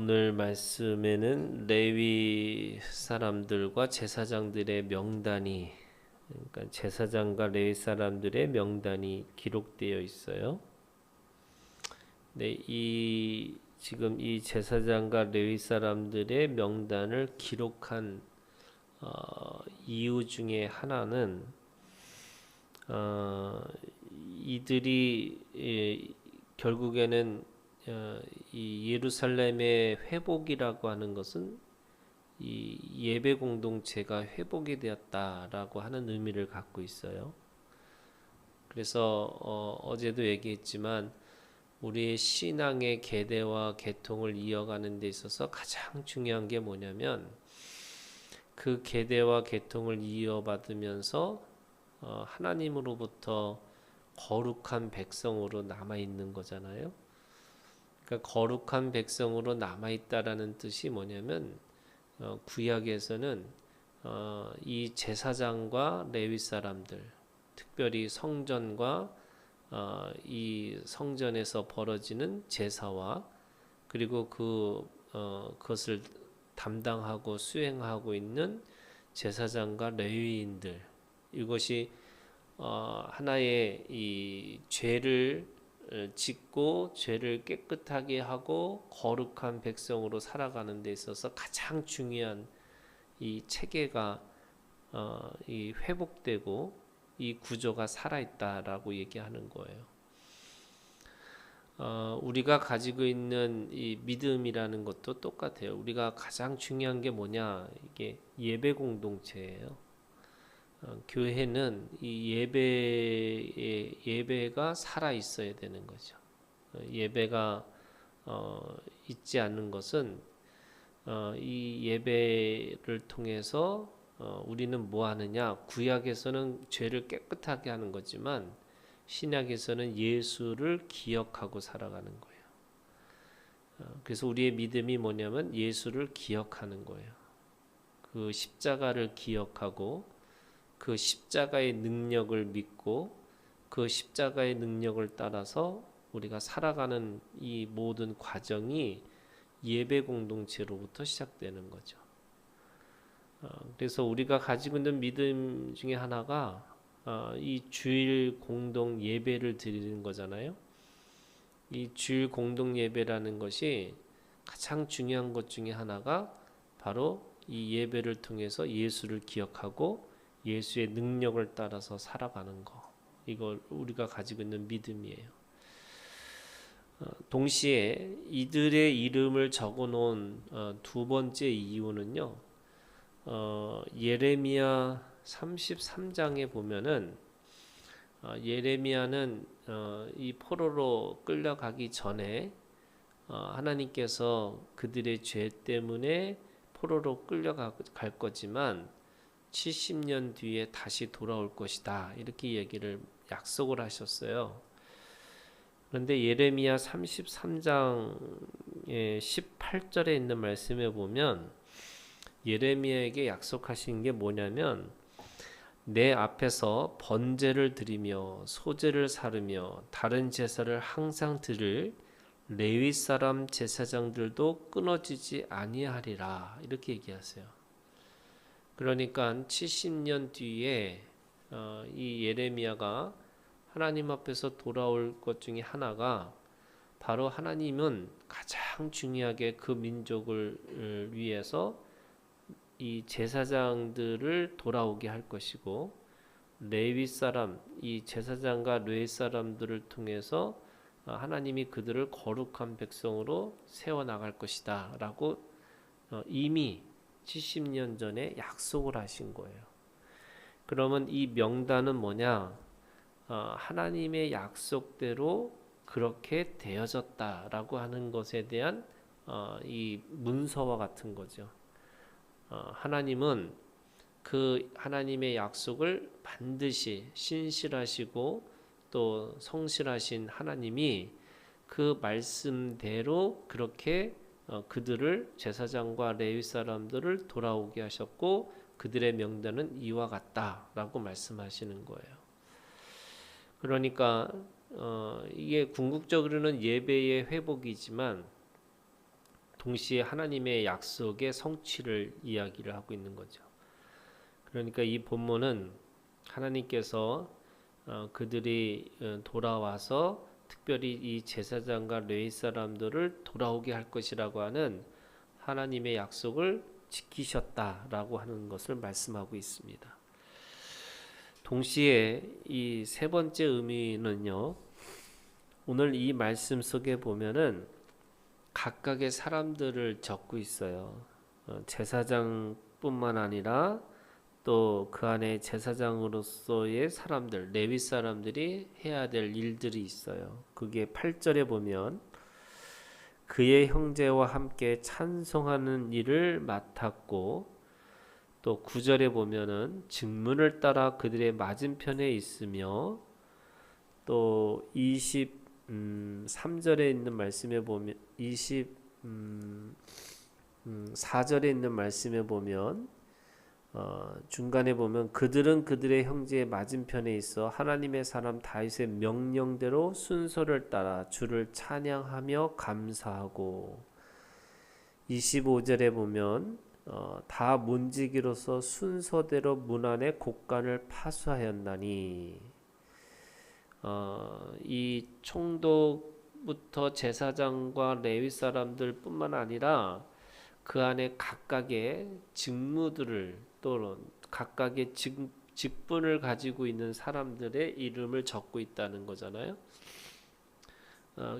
오늘 말씀에는 레위 사람들과 제사장들의 명단이, 그러니까 제사장과 레위 사람들의 명단이 기록되어 있어요. 네, 지금 이 제사장과 레위 사람들의 명단을 기록한 이유 중에 하나는 어, 이들이 결국에는 이 예루살렘의 회복이라고 하는 것은 이 예배 공동체가 회복이 되었다라고 하는 의미를 갖고 있어요. 그래서 어제도 얘기했지만 우리의 신앙의 계대와 계통을 이어가는 데 있어서 가장 중요한 게 뭐냐면 그 계대와 계통을 이어받으면서 하나님으로부터 거룩한 백성으로 남아 있는 거잖아요. 그러니까 거룩한 백성으로 남아 있다라는 뜻이 뭐냐면 구약에서는 이 제사장과 레위 사람들, 특별히 성전과 이 성전에서 벌어지는 제사와 그리고 그것을 담당하고 수행하고 있는 제사장과 레위인들, 이것이 하나의 이 죄를 짓고 죄를 깨끗하게 하고 거룩한 백성으로 살아가는 데 있어서 가장 중요한 이 체계가 이 회복되고 이 구조가 살아있다라고 얘기하는 거예요. 우리가 가지고 있는 이 믿음이라는 것도 똑같아요. 우리가 가장 중요한 게 뭐냐? 이게 예배 공동체예요. 교회는 이 예배가 살아 있어야 되는 거죠. 예배가 있지 않는 것은 이 예배를 통해서 우리는 뭐 하느냐? 구약에서는 죄를 깨끗하게 하는 거지만 신약에서는 예수를 기억하고 살아가는 거예요. 그래서 우리의 믿음이 뭐냐면 예수를 기억하는 거예요. 그 십자가를 기억하고 그 십자가의 능력을 믿고 그 십자가의 능력을 따라서 우리가 살아가는 이 모든 과정이 예배 공동체로부터 시작되는 거죠. 그래서 우리가 가지고 있는 믿음 중에 하나가 이 주일 공동 예배를 드리는 거잖아요. 이 주일 공동 예배라는 것이 가장 중요한 것 중에 하나가 바로 이 예배를 통해서 예수를 기억하고 예수의 능력을 따라서 살아가는 거. 이걸 우리가 가지고 있는 믿음이에요. 동시에 이들의 이름을 적어 놓은 두 번째 이유는요. 예레미야 33장에 보면은 예레미야는 이 포로로 끌려가기 전에 하나님께서 그들의 죄 때문에 포로로 끌려갈 거지만 70년 뒤에 다시 돌아올 것이다. 이렇게 약속을 하셨어요. 그런데 예레미야 33장의 18절에 있는 말씀에 보면 예레미야에게 약속하신 게 뭐냐면 내 앞에서 번제를 드리며 소제를 사르며 다른 제사를 항상 드릴 레위 사람 제사장들도 끊어지지 아니하리라. 이렇게 얘기하세요. 그러니까 70년 뒤에 이 예레미야가 하나님 앞에서 돌아올 것 중에 하나가 바로 하나님은 가장 중요하게 그 민족을 위해서 이 제사장들을 돌아오게 할 것이고 레위 사람, 이 제사장과 레위 사람들을 통해서 하나님이 그들을 거룩한 백성으로 세워나갈 것이다 라고 이미 70년 전에 약속을 하신 거예요. 그러면 이 명단은 뭐냐? 하나님의 약속대로 그렇게 되어졌다라고 하는 것에 대한 이 문서와 같은 거죠. 하나님은 그 하나님의 약속을 반드시 신실하시고 또 성실하신 하나님이 그 말씀대로 그렇게 그들을 제사장과 레위 사람들을 돌아오게 하셨고 그들의 명단은 이와 같다라고 말씀하시는 거예요. 그러니까 이게 궁극적으로는 예배의 회복이지만 동시에 하나님의 약속의 성취를 이야기를 하고 있는 거죠. 그러니까 이 본문은 하나님께서 그들이 돌아와서 특별히 이 제사장과 레위 사람들을 돌아오게 할 것이라고 하는 하나님의 약속을 지키셨다라고 하는 것을 말씀하고 있습니다. 동시에 이 세 번째 의미는요, 오늘 이 말씀 속에 보면은 각각의 사람들을 적고 있어요. 제사장뿐만 아니라 또 그 안에 제사장으로서의 사람들, 레위 사람들이 해야 될 일들이 있어요. 그게 8절에 보면 그의 형제와 함께 찬송하는 일을 맡았고, 또 9절에 보면은 직문을 따라 그들의 맞은편에 있으며, 또 23절에 있는 말씀에 보면 24절에 있는 말씀에 보면 중간에 보면 그들은 그들의 형제의 맞은편에 있어 하나님의 사람 다윗의 명령대로 순서를 따라 주를 찬양하며 감사하고, 25절에 보면 다 문지기로서 순서대로 문 안에 곡간을 파수하였나니, 이 총독부터 제사장과 레위 사람들 뿐만 아니라 그 안에 각각의 직무들을, 또는 각각의 직분을 가지고 있는 사람들의 이름을 적고 있다는 거잖아요.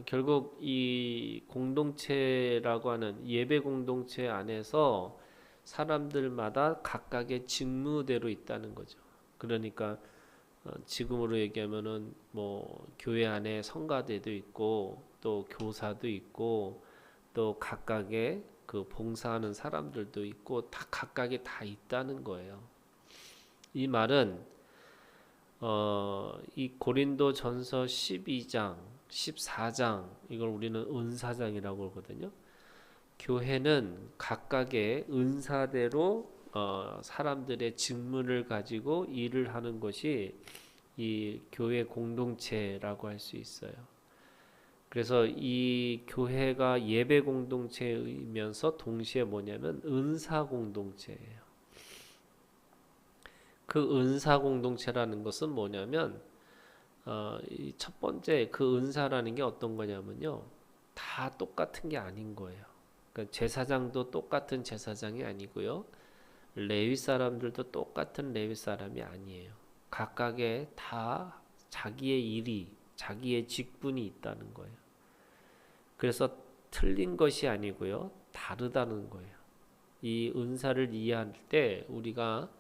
결국 이 공동체라고 하는 예배 공동체 안에서 사람들마다 각각의 직무대로 있다는 거죠. 그러니까 지금으로 얘기하면은 뭐 교회 안에 성가대도 있고, 또 교사도 있고, 또 각각의 그 봉사하는 사람들도 있고, 다 각각에 다 있다는 거예요. 이 말은 이 고린도전서 12장, 14장, 이걸 우리는 은사장이라고 하거든요. 교회는 각각의 은사대로 사람들의 직무를 가지고 일을 하는 것이 이 교회 공동체라고 할 수 있어요. 그래서 이 교회가 예배 공동체이면서 동시에 뭐냐면 은사 공동체예요. 그 은사 공동체라는 것은 뭐냐면 이 첫 번째 그 은사라는 게 어떤 거냐면요, 다 똑같은 게 아닌 거예요. 그러니까 제사장도 똑같은 제사장이 아니고요, 레위 사람들도 똑같은 레위 사람이 아니에요. 각각의 다 자기의 일이, 자기의 직분이 있다는 거예요. 그래서 틀린 것이 아니고요, 다르다는 거예요. 이 은사를 이해할 때 우리가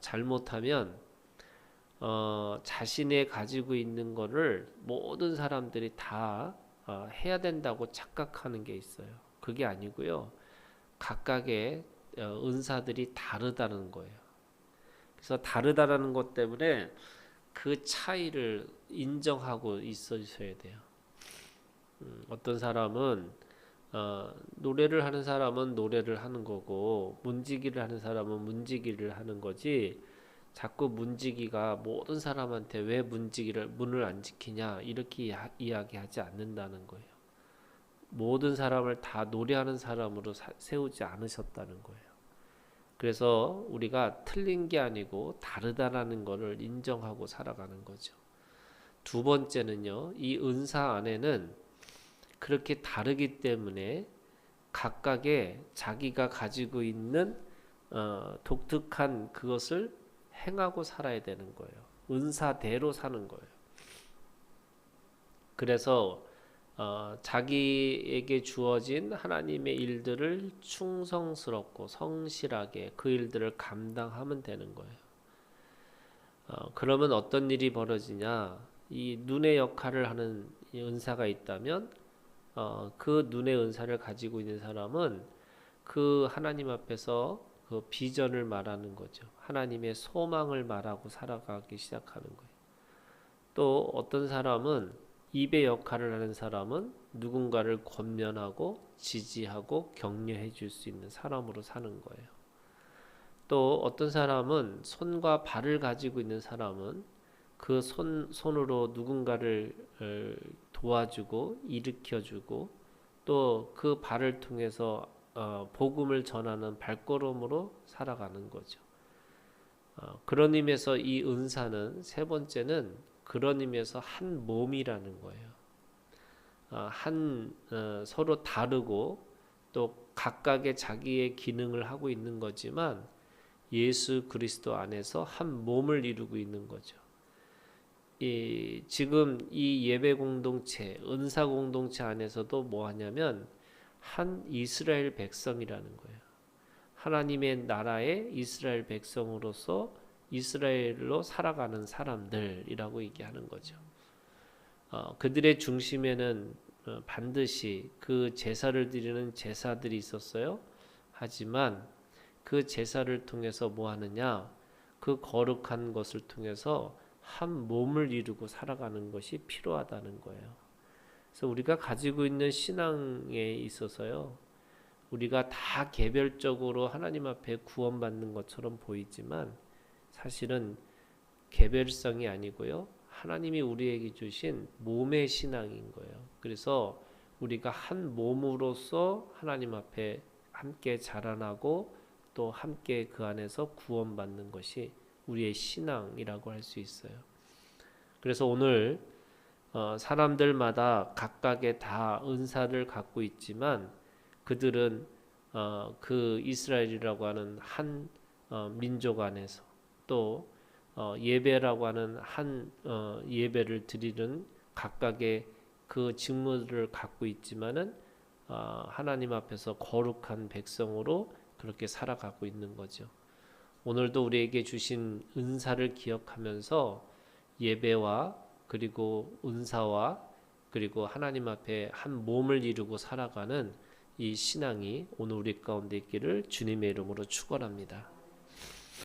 잘못하면 자신의 가지고 있는 거를 모든 사람들이 다 해야 된다고 착각하는 게 있어요. 그게 아니고요, 각각의 은사들이 다르다는 거예요. 그래서 다르다라는 것 때문에 그 차이를 인정하고 있어줘야 돼요. 어떤 사람은 노래를 하는 사람은 노래를 하는 거고, 문지기를 하는 사람은 문지기를 하는 거지, 자꾸 문지기가 모든 사람한테 왜 문을 안 지키냐 이렇게 이야기하지 않는다는 거예요. 모든 사람을 다 노래하는 사람으로 세우지 않으셨다는 거예요. 그래서 우리가 틀린 게 아니고 다르다라는 것을 인정하고 살아가는 거죠. 두 번째는요, 이 은사 안에는 그렇게 다르기 때문에 각각의 자기가 가지고 있는 독특한 그것을 행하고 살아야 되는 거예요. 은사대로 사는 거예요. 그래서 자기에게 주어진 하나님의 일들을 충성스럽고 성실하게 그 일들을 감당하면 되는 거예요. 그러면 어떤 일이 벌어지냐, 이 눈의 역할을 하는 은사가 있다면 그 눈의 은사를 가지고 있는 사람은 그 하나님 앞에서 그 비전을 말하는 거죠. 하나님의 소망을 말하고 살아가기 시작하는 거예요. 또 어떤 사람은 입의 역할을 하는 사람은 누군가를 권면하고 지지하고 격려해 줄 수 있는 사람으로 사는 거예요. 또 어떤 사람은 손과 발을 가지고 있는 사람은 그 손으로 누군가를 도와주고 일으켜주고, 또 그 발을 통해서 복음을 전하는 발걸음으로 살아가는 거죠. 그런 의미에서 이 은사는 세 번째는 그런 의미에서 한 몸이라는 거예요. 서로 다르고 또 각각의 자기의 기능을 하고 있는 거지만 예수 그리스도 안에서 한 몸을 이루고 있는 거죠. 지금 이 예배 공동체, 은사 공동체 안에서도 뭐 하냐면 한 이스라엘 백성이라는 거예요. 하나님의 나라의 이스라엘 백성으로서 이스라엘로 살아가는 사람들이라고 얘기하는 거죠. 그들의 중심에는 반드시 그 제사를 드리는 제사들이 있었어요. 하지만 그 제사를 통해서 뭐 하느냐? 그 거룩한 것을 통해서 한 몸을 이루고 살아가는 것이 필요하다는 거예요. 그래서 우리가 가지고 있는 신앙에 있어서요. 우리가 다 개별적으로 하나님 앞에 구원받는 것처럼 보이지만 사실은 개별성이 아니고요. 하나님이 우리에게 주신 몸의 신앙인 거예요. 그래서 우리가 한 몸으로서 하나님 앞에 함께 자라나고 또 함께 그 안에서 구원받는 것이 우리의 신앙이라고 할 수 있어요. 그래서 오늘 사람들마다 각각의 다 은사를 갖고 있지만 그들은 그 이스라엘이라고 하는 한 민족 안에서 또 예배라고 하는 한 예배를 드리는 각각의 그 직무를 갖고 있지만은 하나님 앞에서 거룩한 백성으로 그렇게 살아가고 있는 거죠. 오늘도 우리에게 주신 은사를 기억하면서 예배와 그리고 은사와 그리고 하나님 앞에 한 몸을 이루고 살아가는 이 신앙이 오늘 우리 가운데 있기를 주님의 이름으로 축원합니다.